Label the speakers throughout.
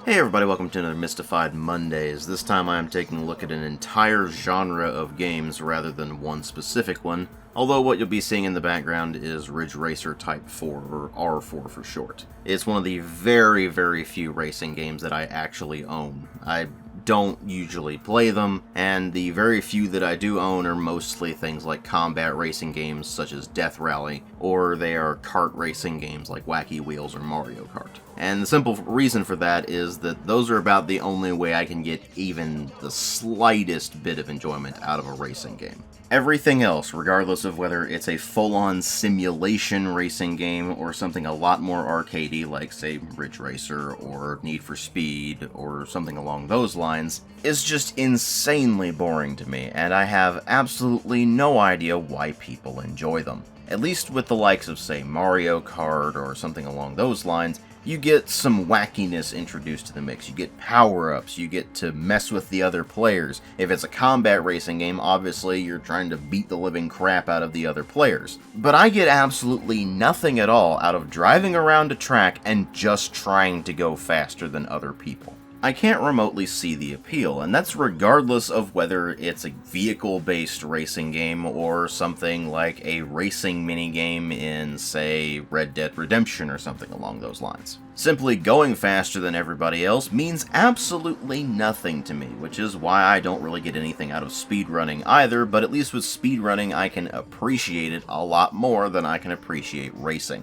Speaker 1: Hey everybody, welcome to another Mystified Mondays. This time I am taking a look at an entire genre of games rather than one specific one, although what you'll be seeing in the background is Ridge Racer Type 4, or R4 for short. It's one of the very, very few racing games that I actually own. I don't usually play them, and the very few that I do own are mostly things like combat racing games such as Death Rally, or they are kart racing games like Wacky Wheels or Mario Kart. And the simple reason for that is that those are about the only way I can get even the slightest bit of enjoyment out of a racing game. Everything else, regardless of whether it's a full-on simulation racing game or something a lot more arcadey like, say, Ridge Racer or Need for Speed or something along those lines, is just insanely boring to me, and I have absolutely no idea why people enjoy them. At least with the likes of, say, Mario Kart or something along those lines, you get some wackiness introduced to the mix. You get power-ups, you get to mess with the other players. If it's a combat racing game, obviously you're trying to beat the living crap out of the other players. But I get absolutely nothing at all out of driving around a track and just trying to go faster than other people. I can't remotely see the appeal, and that's regardless of whether it's a vehicle-based racing game or something like a racing minigame in, say, Red Dead Redemption or something along those lines. Simply going faster than everybody else means absolutely nothing to me, which is why I don't really get anything out of speedrunning either, but at least with speedrunning I can appreciate it a lot more than I can appreciate racing.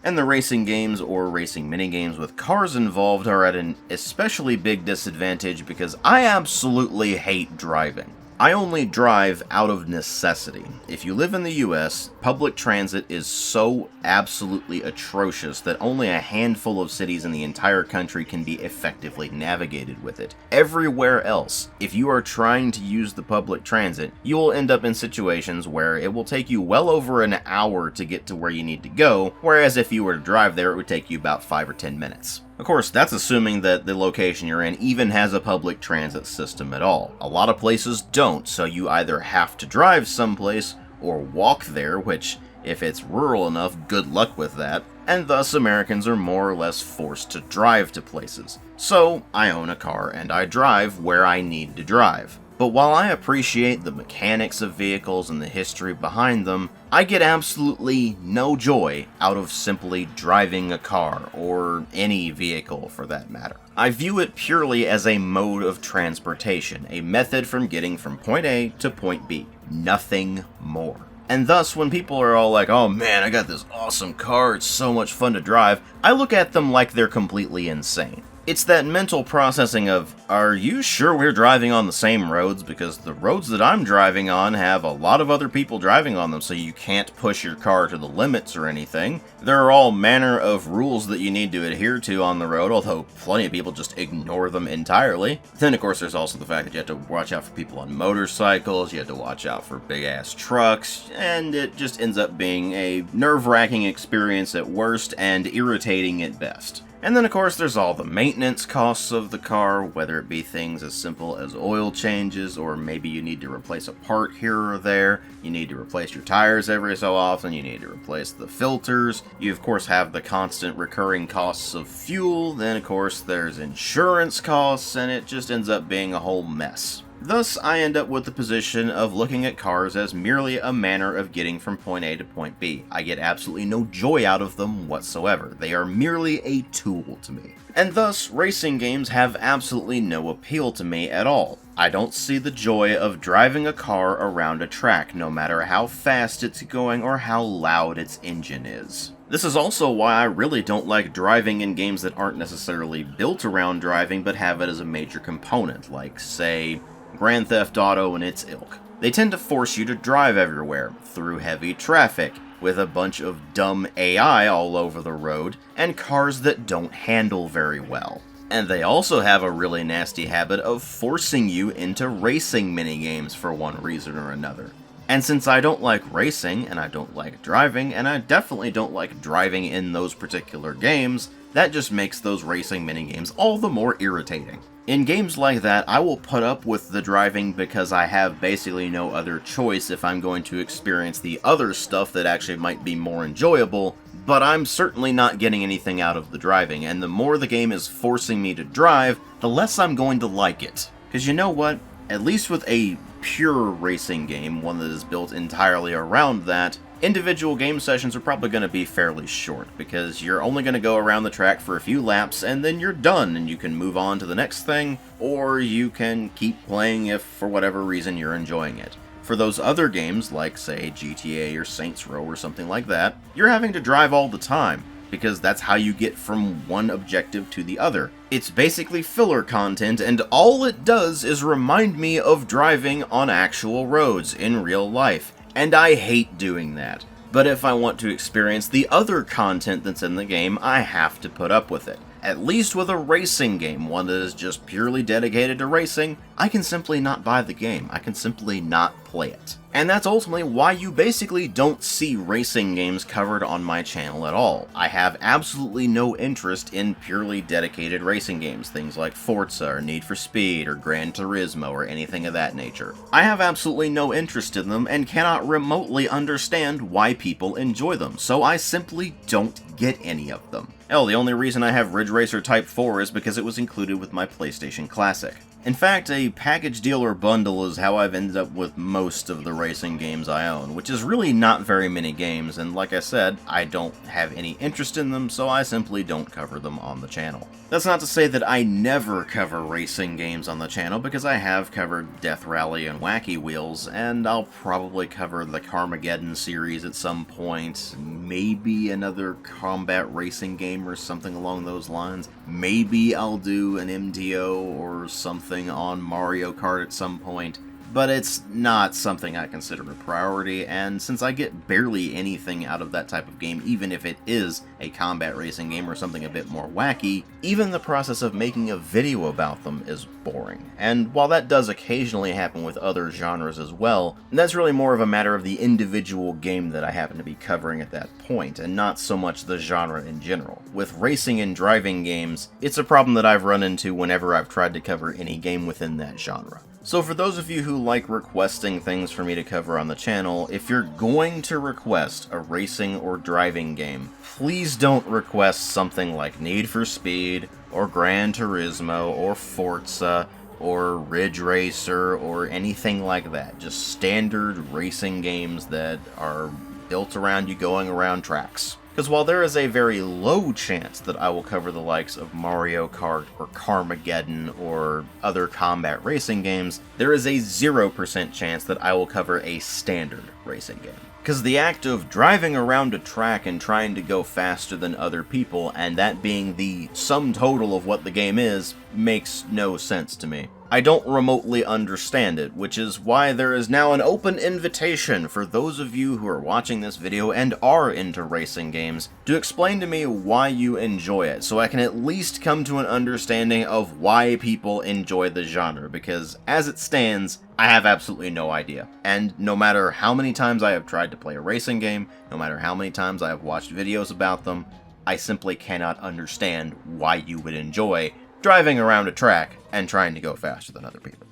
Speaker 1: And the racing games or racing minigames with cars involved are at an especially big disadvantage because I absolutely hate driving. I only drive out of necessity. If you live in the US, public transit is so absolutely atrocious that only a handful of cities in the entire country can be effectively navigated with it. Everywhere else, if you are trying to use the public transit, you will end up in situations where it will take you well over an hour to get to where you need to go, whereas if you were to drive there, it would take you about 5 or 10 minutes. Of course, that's assuming that the location you're in even has a public transit system at all. A lot of places don't, so you either have to drive someplace or walk there, which, if it's rural enough, good luck with that, and thus Americans are more or less forced to drive to places. So, I own a car and I drive where I need to drive. But while I appreciate the mechanics of vehicles and the history behind them, I get absolutely no joy out of simply driving a car, or any vehicle for that matter. I view it purely as a mode of transportation, a method from getting from point A to point B. Nothing more. And thus, when people are all like, oh man, I got this awesome car, it's so much fun to drive, I look at them like they're completely insane. It's that mental processing of, are you sure we're driving on the same roads? Because the roads that I'm driving on have a lot of other people driving on them, so you can't push your car to the limits or anything. There are all manner of rules that you need to adhere to on the road, although plenty of people just ignore them entirely. Then, of course, there's also the fact that you have to watch out for people on motorcycles, you have to watch out for big-ass trucks, and it just ends up being a nerve-wracking experience at worst and irritating at best. And then, of course, there's all the maintenance costs of the car, whether it be things as simple as oil changes, or maybe you need to replace a part here or there, you need to replace your tires every so often, you need to replace the filters, you of course have the constant recurring costs of fuel, then of course there's insurance costs, and it just ends up being a whole mess. Thus, I end up with the position of looking at cars as merely a manner of getting from point A to point B. I get absolutely no joy out of them whatsoever. They are merely a tool to me. And thus, racing games have absolutely no appeal to me at all. I don't see the joy of driving a car around a track, no matter how fast it's going or how loud its engine is. This is also why I really don't like driving in games that aren't necessarily built around driving, but have it as a major component, like, say, Grand Theft Auto and its ilk. They tend to force you to drive everywhere, through heavy traffic, with a bunch of dumb AI all over the road, and cars that don't handle very well. And they also have a really nasty habit of forcing you into racing minigames for one reason or another. And since I don't like racing, and I don't like driving, and I definitely don't like driving in those particular games, that just makes those racing minigames all the more irritating. In games like that, I will put up with the driving because I have basically no other choice if I'm going to experience the other stuff that actually might be more enjoyable but I'm certainly not getting anything out of the driving, and the more the game is forcing me to drive, the less I'm going to like it. Because you know what? At least with a pure racing game, one that is built entirely around that, individual game sessions are probably going to be fairly short, because you're only going to go around the track for a few laps and then you're done and you can move on to the next thing, or you can keep playing if for whatever reason you're enjoying it. For those other games, like say GTA or Saints Row or something like that, you're having to drive all the time, because that's how you get from one objective to the other. It's basically filler content, and all it does is remind me of driving on actual roads in real life. And I hate doing that. But if I want to experience the other content that's in the game, I have to put up with it. At least with a racing game, one that is just purely dedicated to racing, I can simply not buy the game. I can simply not play it. And that's ultimately why you basically don't see racing games covered on my channel at all. I have absolutely no interest in purely dedicated racing games, things like Forza or Need for Speed or Gran Turismo or anything of that nature. I have absolutely no interest in them and cannot remotely understand why people enjoy them, so I simply don't get any of them. Hell, the only reason I have Ridge Racer Type 4 is because it was included with my PlayStation Classic. In fact, a package deal or bundle is how I've ended up with most of the racing games I own, which is really not very many games, and like I said, I don't have any interest in them, so I simply don't cover them on the channel. That's not to say that I never cover racing games on the channel, because I have covered Death Rally and Wacky Wheels, and I'll probably cover the Carmageddon series at some point, maybe another combat racing game or something along those lines. Maybe I'll do an MTO or something on Mario Kart at some point, but it's not something I consider a priority, and since I get barely anything out of that type of game, even if it is a combat racing game or something a bit more wacky, even the process of making a video about them is boring. And while that does occasionally happen with other genres as well, that's really more of a matter of the individual game that I happen to be covering at that point, and not so much the genre in general. With racing and driving games, it's a problem that I've run into whenever I've tried to cover any game within that genre. So for those of you who like requesting things for me to cover on the channel, if you're going to request a racing or driving game, please don't request something like Need for Speed, or Gran Turismo, or Forza, or Ridge Racer, or anything like that. Just standard racing games that are built around you going around tracks. Because while there is a very low chance that I will cover the likes of Mario Kart or Carmageddon or other combat racing games, there is a 0% chance that I will cover a standard racing game. Because the act of driving around a track and trying to go faster than other people, and that being the sum total of what the game is, makes no sense to me. I don't remotely understand it, which is why there is now an open invitation for those of you who are watching this video and are into racing games to explain to me why you enjoy it, so I can at least come to an understanding of why people enjoy the genre, because as it stands, I have absolutely no idea. And no matter how many times I have tried to play a racing game, no matter how many times I have watched videos about them, I simply cannot understand why you would enjoy driving around a track and trying to go faster than other people.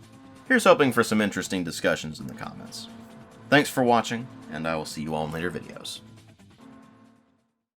Speaker 1: Here's hoping for some interesting discussions in the comments. Thanks for watching, and I will see you all in later videos.